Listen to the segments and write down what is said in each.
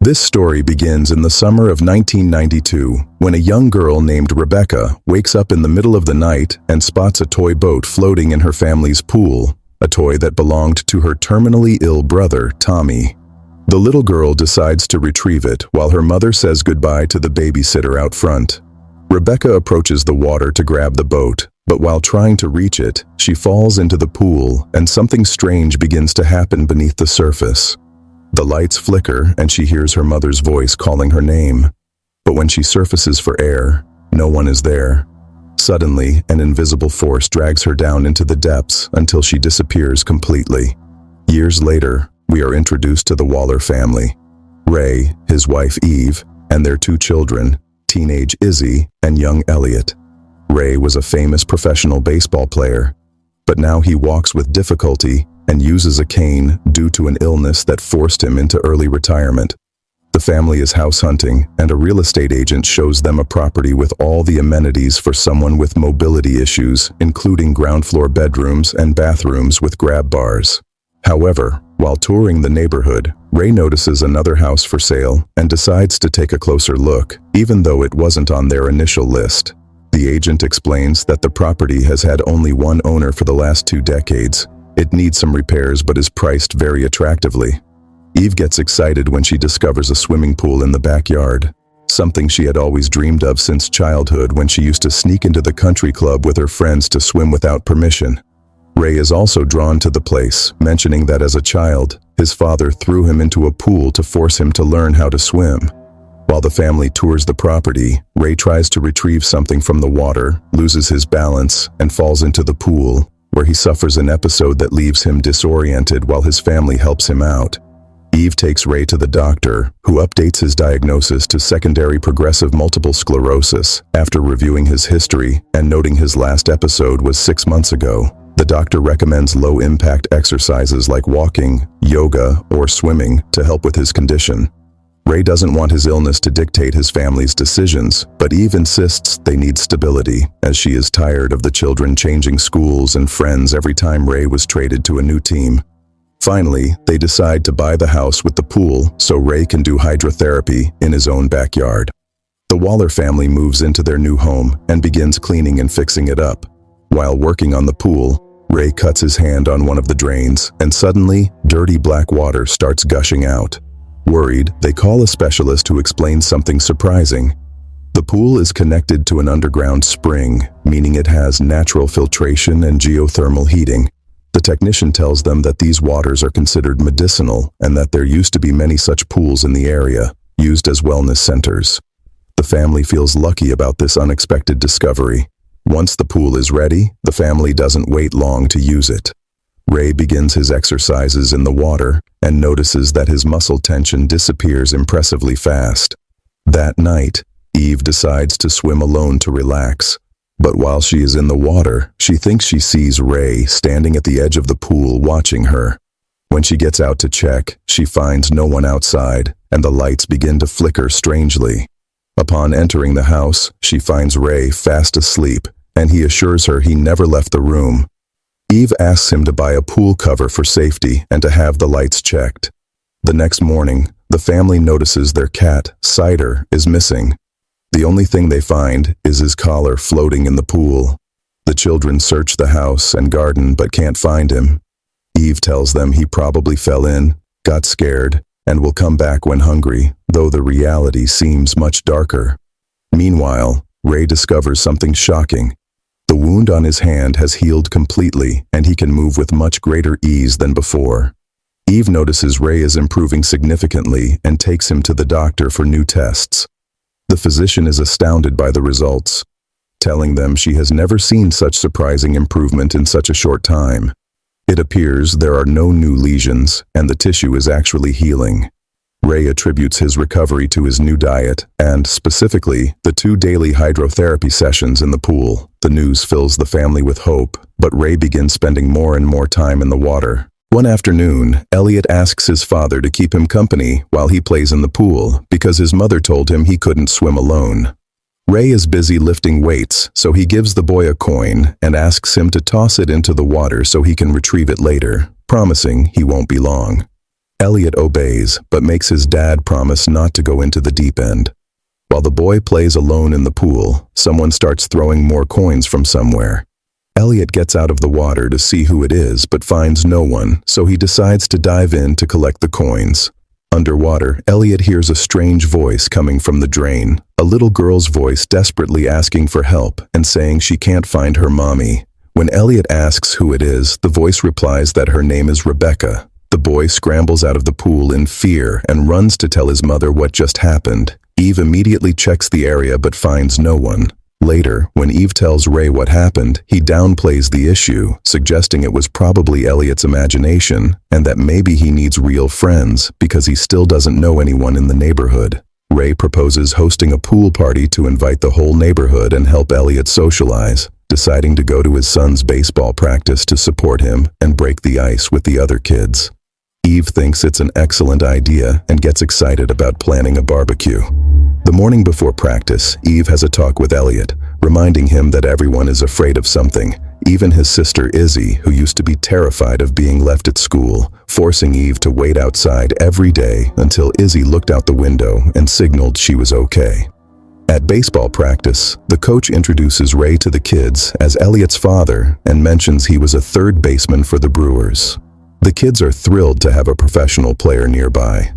This story begins in the summer of 1992, when a young girl named Rebecca wakes up in the middle of the night and spots a toy boat floating in her family's pool, a toy that belonged to her terminally ill brother, Tommy. The little girl decides to retrieve it while her mother says goodbye to the babysitter out front. Rebecca approaches the water to grab the boat, but while trying to reach it, she falls into the pool and something strange begins to happen beneath the surface. The lights flicker and she hears her mother's voice calling her name. But when she surfaces for air, no one is there. Suddenly, an invisible force drags her down into the depths until she disappears completely. Years later, we are introduced to the Waller family. Ray, his wife Eve, and their two children, teenage Izzy and young Elliot. Ray was a famous professional baseball player, but now he walks with difficulty and uses a cane due to an illness that forced him into early retirement. The family is house hunting, and a real estate agent shows them a property with all the amenities for someone with mobility issues, including ground floor bedrooms and bathrooms with grab bars. However, while touring the neighborhood, Ray notices another house for sale and decides to take a closer look, even though it wasn't on their initial list. The agent explains that the property has had only one owner for the last 2 decades. It needs some repairs but is priced very attractively. Eve gets excited when she discovers a swimming pool in the backyard, something she had always dreamed of since childhood when she used to sneak into the country club with her friends to swim without permission. Ray is also drawn to the place, mentioning that as a child, his father threw him into a pool to force him to learn how to swim. While the family tours the property, Ray tries to retrieve something from the water, loses his balance, and falls into the pool, where he suffers an episode that leaves him disoriented while his family helps him out. Eve takes Ray to the doctor, who updates his diagnosis to secondary progressive multiple sclerosis after reviewing his history and noting his last episode was 6 months ago. The doctor recommends low-impact exercises like walking, yoga, or swimming to help with his condition. Ray doesn't want his illness to dictate his family's decisions, but Eve insists they need stability, as she is tired of the children changing schools and friends every time Ray was traded to a new team. Finally, they decide to buy the house with the pool so Ray can do hydrotherapy in his own backyard. The Waller family moves into their new home and begins cleaning and fixing it up. While working on the pool, Ray cuts his hand on one of the drains, and suddenly, dirty black water starts gushing out. Worried, they call a specialist who explains something surprising. The pool is connected to an underground spring, meaning it has natural filtration and geothermal heating. The technician tells them that these waters are considered medicinal and that there used to be many such pools in the area, used as wellness centers. The family feels lucky about this unexpected discovery. Once the pool is ready, the family doesn't wait long to use it. Ray begins his exercises in the water and notices that his muscle tension disappears impressively fast. That night, Eve decides to swim alone to relax. But while she is in the water, she thinks she sees Ray standing at the edge of the pool watching her. When she gets out to check, she finds no one outside, and the lights begin to flicker strangely. Upon entering the house, she finds Ray fast asleep, and he assures her he never left the room. Eve asks him to buy a pool cover for safety and to have the lights checked. The next morning, the family notices their cat, Cider, is missing. The only thing they find is his collar floating in the pool. The children search the house and garden but can't find him. Eve tells them he probably fell in, got scared, and will come back when hungry, though the reality seems much darker. Meanwhile, Ray discovers something shocking. The wound on his hand has healed completely, and he can move with much greater ease than before. Eve notices Ray is improving significantly and takes him to the doctor for new tests. The physician is astounded by the results, telling them she has never seen such surprising improvement in such a short time. It appears there are no new lesions, and the tissue is actually healing. Ray attributes his recovery to his new diet and, specifically, the 2 daily hydrotherapy sessions in the pool. The news fills the family with hope, but Ray begins spending more and more time in the water. One afternoon, Elliot asks his father to keep him company while he plays in the pool because his mother told him he couldn't swim alone. Ray is busy lifting weights, so he gives the boy a coin and asks him to toss it into the water so he can retrieve it later, promising he won't be long. Elliot obeys, but makes his dad promise not to go into the deep end. While the boy plays alone in the pool, someone starts throwing more coins from somewhere. Elliot gets out of the water to see who it is, but finds no one, so he decides to dive in to collect the coins. Underwater, Elliot hears a strange voice coming from the drain, a little girl's voice desperately asking for help and saying she can't find her mommy. When Elliot asks who it is, the voice replies that her name is Rebecca. The boy scrambles out of the pool in fear and runs to tell his mother what just happened. Eve immediately checks the area but finds no one. Later, when Eve tells Ray what happened, he downplays the issue, suggesting it was probably Elliot's imagination and that maybe he needs real friends because he still doesn't know anyone in the neighborhood. Ray proposes hosting a pool party to invite the whole neighborhood and help Elliot socialize, deciding to go to his son's baseball practice to support him and break the ice with the other kids. Eve thinks it's an excellent idea and gets excited about planning a barbecue. The morning before practice, Eve has a talk with Elliot, reminding him that everyone is afraid of something, even his sister Izzy, who used to be terrified of being left at school, forcing Eve to wait outside every day until Izzy looked out the window and signaled she was okay. At baseball practice, the coach introduces Ray to the kids as Elliot's father and mentions he was a third baseman for the Brewers. The kids are thrilled to have a professional player nearby.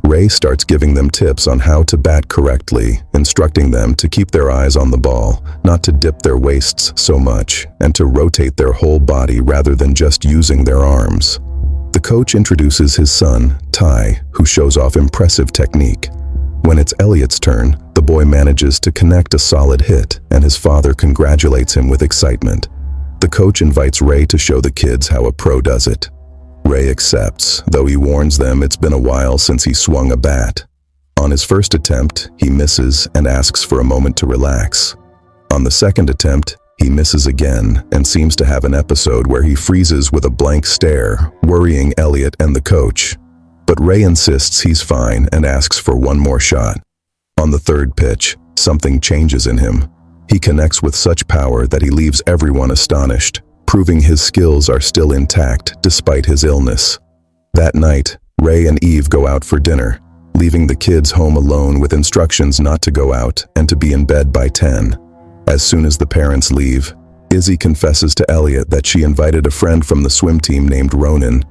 Ray starts giving them tips on how to bat correctly, instructing them to keep their eyes on the ball, not to dip their waists so much, and to rotate their whole body rather than just using their arms. The coach introduces his son, Ty, who shows off impressive technique. When it's Elliot's turn, the boy manages to connect a solid hit, and his father congratulates him with excitement. The coach invites Ray to show the kids how a pro does it. Ray accepts, though he warns them it's been a while since he swung a bat. On his first attempt, he misses and asks for a moment to relax. On the second attempt, he misses again and seems to have an episode where he freezes with a blank stare, worrying Elliot and the coach. But Ray insists he's fine and asks for one more shot. On the third pitch, something changes in him. He connects with such power that he leaves everyone astonished, proving his skills are still intact despite his illness. That night, Ray and Eve go out for dinner, leaving the kids home alone with instructions not to go out and to be in bed by 10. As soon as the parents leave, Izzy confesses to Elliot that she invited a friend from the swim team named Ronan.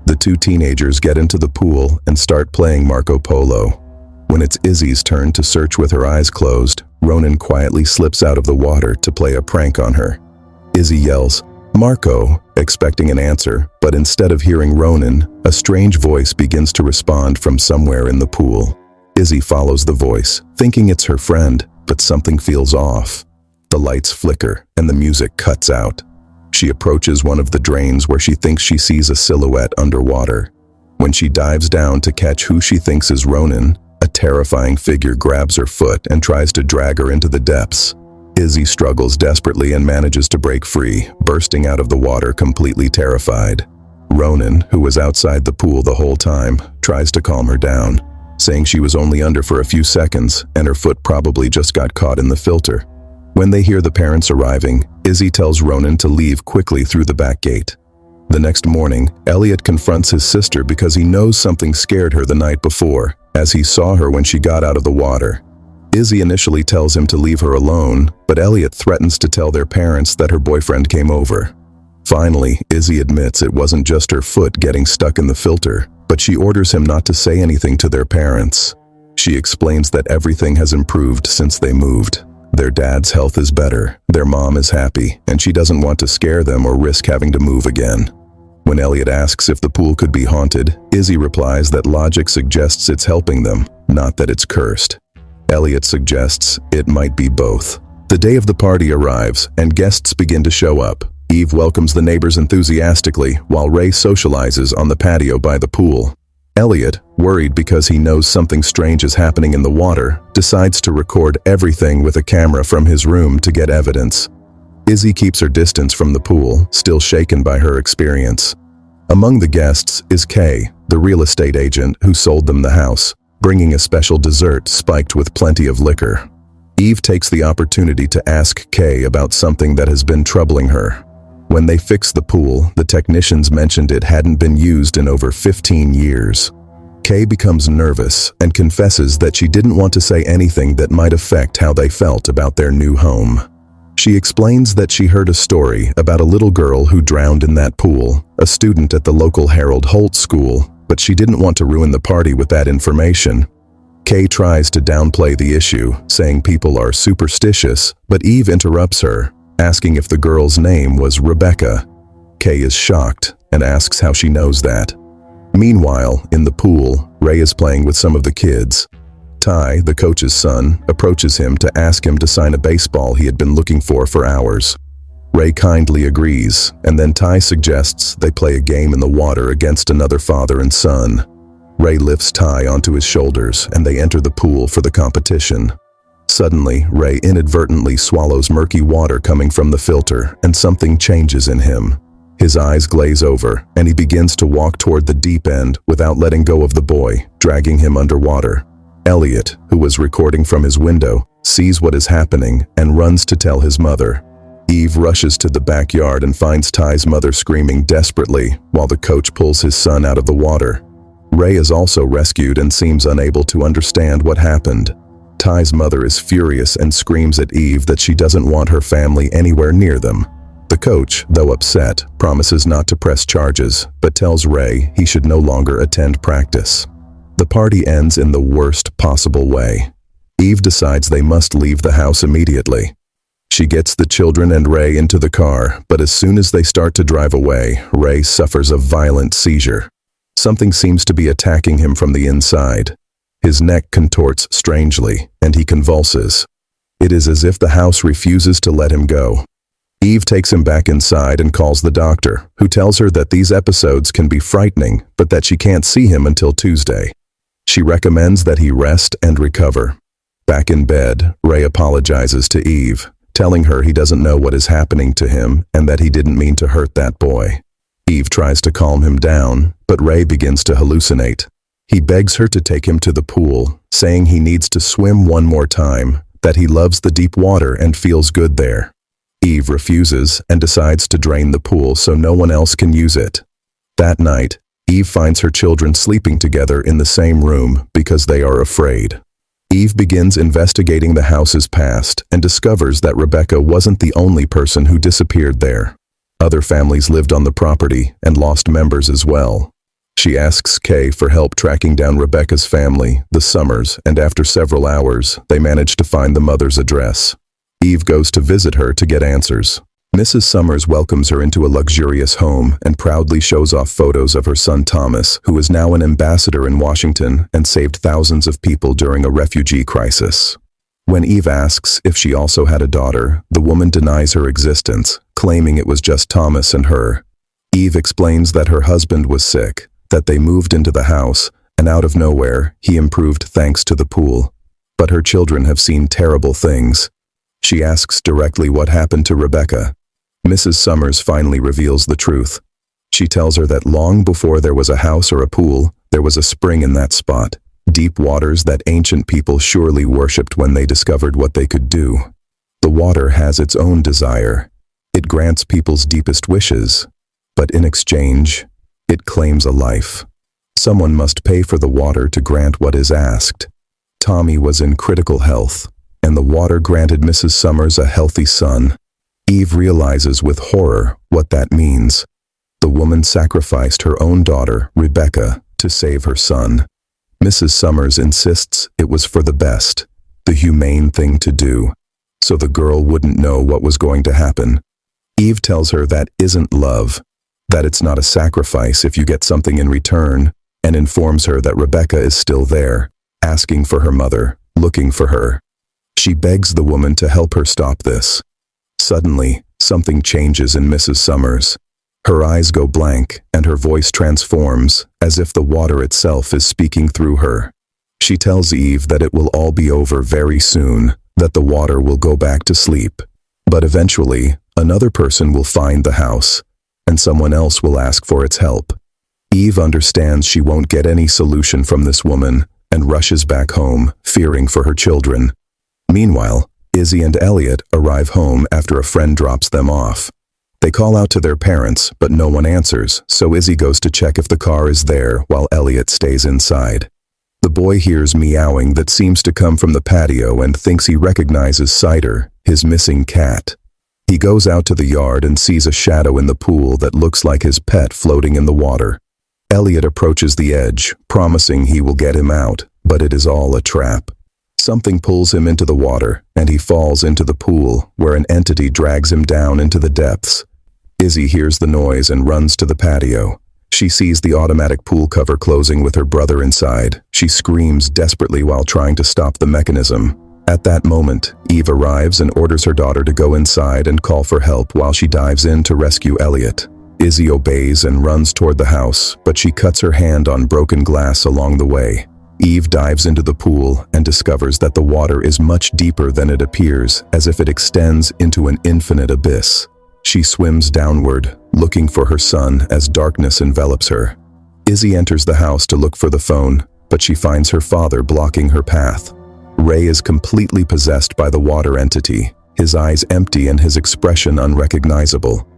The two teenagers get into the pool and start playing Marco Polo. When it's Izzy's turn to search with her eyes closed, Ronan quietly slips out of the water to play a prank on her. Izzy yells, "Marco," expecting an answer, but instead of hearing Ronan, a strange voice begins to respond from somewhere in the pool. Izzy follows the voice, thinking it's her friend, but something feels off. The lights flicker and the music cuts out. She approaches one of the drains where she thinks she sees a silhouette underwater. When she dives down to catch who she thinks is Ronan, a terrifying figure grabs her foot and tries to drag her into the depths. Izzy struggles desperately and manages to break free, bursting out of the water completely terrified. Ronan, who was outside the pool the whole time, tries to calm her down, saying she was only under for a few seconds and her foot probably just got caught in the filter. When they hear the parents arriving, Izzy tells Ronan to leave quickly through the back gate. The next morning, Elliot confronts his sister because he knows something scared her the night before, as he saw her when she got out of the water. Izzy initially tells him to leave her alone, but Elliot threatens to tell their parents that her boyfriend came over. Finally, Izzy admits it wasn't just her foot getting stuck in the filter, but she orders him not to say anything to their parents. She explains that everything has improved since they moved. Their dad's health is better, their mom is happy, and she doesn't want to scare them or risk having to move again. When Elliot asks if the pool could be haunted, Izzy replies that logic suggests it's helping them, not that it's cursed. Elliot suggests it might be both. The day of the party arrives, and guests begin to show up. Eve welcomes the neighbors enthusiastically, while Ray socializes on the patio by the pool. Elliot, worried because he knows something strange is happening in the water, decides to record everything with a camera from his room to get evidence. Izzy keeps her distance from the pool, still shaken by her experience. Among the guests is Kay, the real estate agent who sold them the house, bringing a special dessert spiked with plenty of liquor. Eve takes the opportunity to ask Kay about something that has been troubling her. When they fixed the pool, the technicians mentioned it hadn't been used in over 15 years. Kay becomes nervous and confesses that she didn't want to say anything that might affect how they felt about their new home. She explains that she heard a story about a little girl who drowned in that pool, a student at the local Harold Holt school, but she didn't want to ruin the party with that information. Kay tries to downplay the issue, saying people are superstitious, but Eve interrupts her, asking if the girl's name was Rebecca. Kay is shocked and asks how she knows that. Meanwhile, in the pool, Ray is playing with some of the kids. Ty, the coach's son, approaches him to ask him to sign a baseball he had been looking for hours. Ray kindly agrees, and then Ty suggests they play a game in the water against another father and son. Ray lifts Ty onto his shoulders, and they enter the pool for the competition. Suddenly, Ray inadvertently swallows murky water coming from the filter, and something changes in him. His eyes glaze over, and he begins to walk toward the deep end without letting go of the boy, dragging him underwater. Elliot, who was recording from his window, sees what is happening and runs to tell his mother. Eve rushes to the backyard and finds Ty's mother screaming desperately while the coach pulls his son out of the water. Ray is also rescued and seems unable to understand what happened. Ty's mother is furious and screams at Eve that she doesn't want her family anywhere near them. The coach, though upset, promises not to press charges, but tells Ray he should no longer attend practice. The party ends in the worst possible way. Eve decides they must leave the house immediately. She gets the children and Ray into the car, but as soon as they start to drive away, Ray suffers a violent seizure. Something seems to be attacking him from the inside. His neck contorts strangely, and he convulses. It is as if the house refuses to let him go. Eve takes him back inside and calls the doctor, who tells her that these episodes can be frightening, but that she can't see him until Tuesday. She recommends that he rest and recover. Back in bed, Ray apologizes to Eve, telling her he doesn't know what is happening to him and that he didn't mean to hurt that boy. Eve tries to calm him down, but Ray begins to hallucinate. He begs her to take him to the pool, saying he needs to swim one more time, that he loves the deep water and feels good there. Eve refuses and decides to drain the pool so no one else can use it. That night, Eve finds her children sleeping together in the same room because they are afraid. Eve begins investigating the house's past and discovers that Rebecca wasn't the only person who disappeared there. Other families lived on the property and lost members as well. She asks Kay for help tracking down Rebecca's family, the Summers, and after several hours, they manage to find the mother's address. Eve goes to visit her to get answers. Mrs. Summers welcomes her into a luxurious home and proudly shows off photos of her son Thomas, who is now an ambassador in Washington and saved thousands of people during a refugee crisis. When Eve asks if she also had a daughter, the woman denies her existence, claiming it was just Thomas and her. Eve explains that her husband was sick, that they moved into the house, and out of nowhere, he improved thanks to the pool. But her children have seen terrible things. She asks directly what happened to Rebecca. Mrs. Summers finally reveals the truth. She tells her that long before there was a house or a pool, there was a spring in that spot, deep waters that ancient people surely worshipped when they discovered what they could do. The water has its own desire. It grants people's deepest wishes, but in exchange, it claims a life. Someone must pay for the water to grant what is asked. Tommy was in critical health, and the water granted Mrs. Summers a healthy son. Eve realizes with horror what that means. The woman sacrificed her own daughter, Rebecca, to save her son. Mrs. Summers insists it was for the best, the humane thing to do, so the girl wouldn't know what was going to happen. Eve tells her that isn't love, that it's not a sacrifice if you get something in return, and informs her that Rebecca is still there, asking for her mother, looking for her. She begs the woman to help her stop this. Suddenly, something changes in Mrs. Summers. Her eyes go blank, and her voice transforms, as if the water itself is speaking through her. She tells Eve that it will all be over very soon, that the water will go back to sleep. But eventually, another person will find the house, and someone else will ask for its help. Eve understands she won't get any solution from this woman, and rushes back home, fearing for her children. Meanwhile, Izzy and Elliot arrive home after a friend drops them off. They call out to their parents, but no one answers, so Izzy goes to check if the car is there while Elliot stays inside. The boy hears meowing that seems to come from the patio and thinks he recognizes Cider, his missing cat. He goes out to the yard and sees a shadow in the pool that looks like his pet floating in the water. Elliot approaches the edge, promising he will get him out, but it is all a trap. Something pulls him into the water, and he falls into the pool, where an entity drags him down into the depths. Izzy hears the noise and runs to the patio. She sees the automatic pool cover closing with her brother inside. She screams desperately while trying to stop the mechanism. At that moment, Eve arrives and orders her daughter to go inside and call for help while she dives in to rescue Elliot. Izzy obeys and runs toward the house, but she cuts her hand on broken glass along the way. Eve dives into the pool and discovers that the water is much deeper than it appears, as if it extends into an infinite abyss. She swims downward, looking for her son as darkness envelops her. Izzy enters the house to look for the phone, but she finds her father blocking her path. Ray is completely possessed by the water entity, his eyes empty and his expression unrecognizable.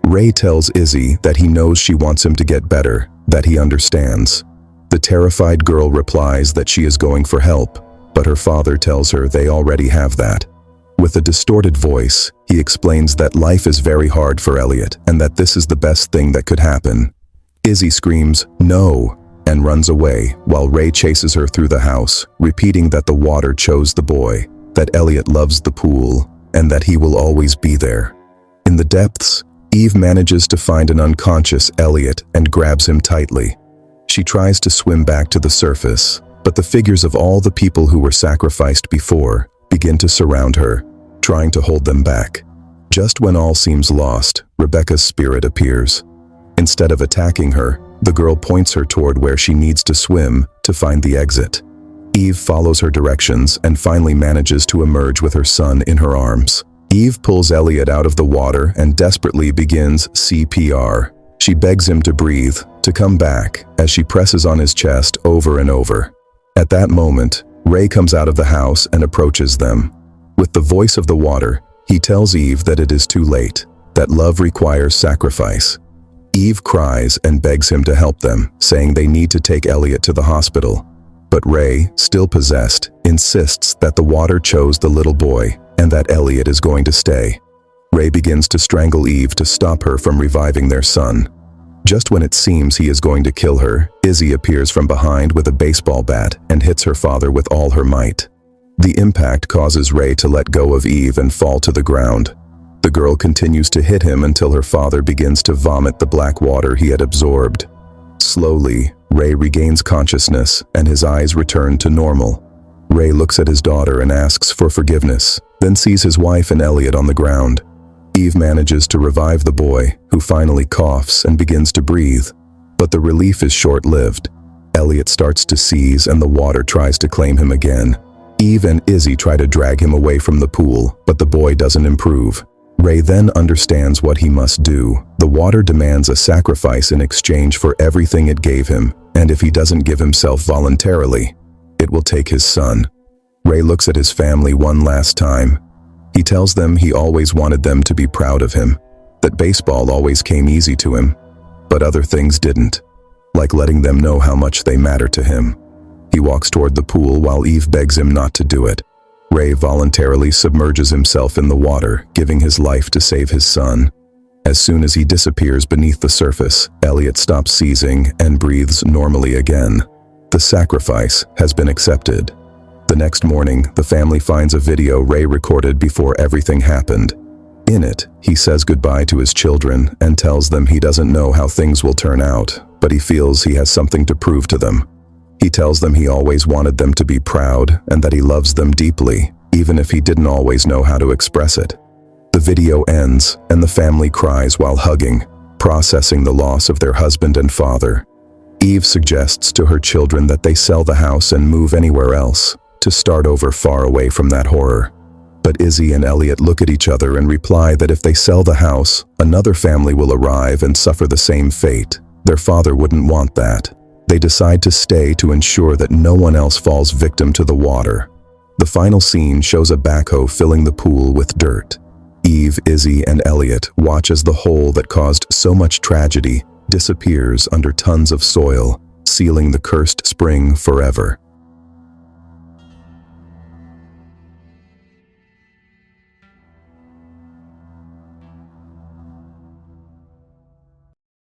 Ray tells Izzy that he knows she wants him to get better, that he understands. The terrified girl replies that she is going for help, but her father tells her they already have that. With a distorted voice, he explains that life is very hard for Elliot and that this is the best thing that could happen. Izzy screams, "No!" and runs away, while Ray chases her through the house, repeating that the water chose the boy, that Elliot loves the pool, and that he will always be there. In the depths, Eve manages to find an unconscious Elliot and grabs him tightly. She tries to swim back to the surface, but the figures of all the people who were sacrificed before begin to surround her, trying to hold them back. Just when all seems lost, Rebecca's spirit appears. Instead of attacking her, the girl points her toward where she needs to swim to find the exit. Eve follows her directions and finally manages to emerge with her son in her arms. Eve pulls Elliot out of the water and desperately begins CPR. She begs him to breathe, to come back, as she presses on his chest over and over. At that moment, Ray comes out of the house and approaches them. With the voice of the water, he tells Eve that it is too late, that love requires sacrifice. Eve cries and begs him to help them, saying they need to take Elliot to the hospital. But Ray, still possessed, insists that the water chose the little boy and that Elliot is going to stay. Ray begins to strangle Eve to stop her from reviving their son. Just when it seems he is going to kill her, Izzy appears from behind with a baseball bat and hits her father with all her might. The impact causes Ray to let go of Eve and fall to the ground. The girl continues to hit him until her father begins to vomit the black water he had absorbed. Slowly, Ray regains consciousness and his eyes return to normal. Ray looks at his daughter and asks for forgiveness, then sees his wife and Elliot on the ground. Eve manages to revive the boy, who finally coughs and begins to breathe. But the relief is short-lived. Elliot starts to seize and the water tries to claim him again. Eve and Izzy try to drag him away from the pool, but the boy doesn't improve. Ray then understands what he must do. The water demands a sacrifice in exchange for everything it gave him, and if he doesn't give himself voluntarily, it will take his son. Ray looks at his family one last time. He tells them he always wanted them to be proud of him, that baseball always came easy to him, but other things didn't, like letting them know how much they matter to him. He walks toward the pool while Eve begs him not to do it. Ray voluntarily submerges himself in the water, giving his life to save his son. As soon as he disappears beneath the surface, Elliot stops seizing and breathes normally again. The sacrifice has been accepted. The next morning, the family finds a video Ray recorded before everything happened. In it, he says goodbye to his children and tells them he doesn't know how things will turn out, but he feels he has something to prove to them. He tells them he always wanted them to be proud and that he loves them deeply, even if he didn't always know how to express it. The video ends, and the family cries while hugging, processing the loss of their husband and father. Eve suggests to her children that they sell the house and move anywhere else, to start over far away from that horror. But Izzy and Elliot look at each other and reply that if they sell the house, another family will arrive and suffer the same fate. Their father wouldn't want that. They decide to stay to ensure that no one else falls victim to the water. The final scene shows a backhoe filling the pool with dirt. Eve, Izzy, and Elliot watch as the hole that caused so much tragedy disappears under tons of soil, sealing the cursed spring forever.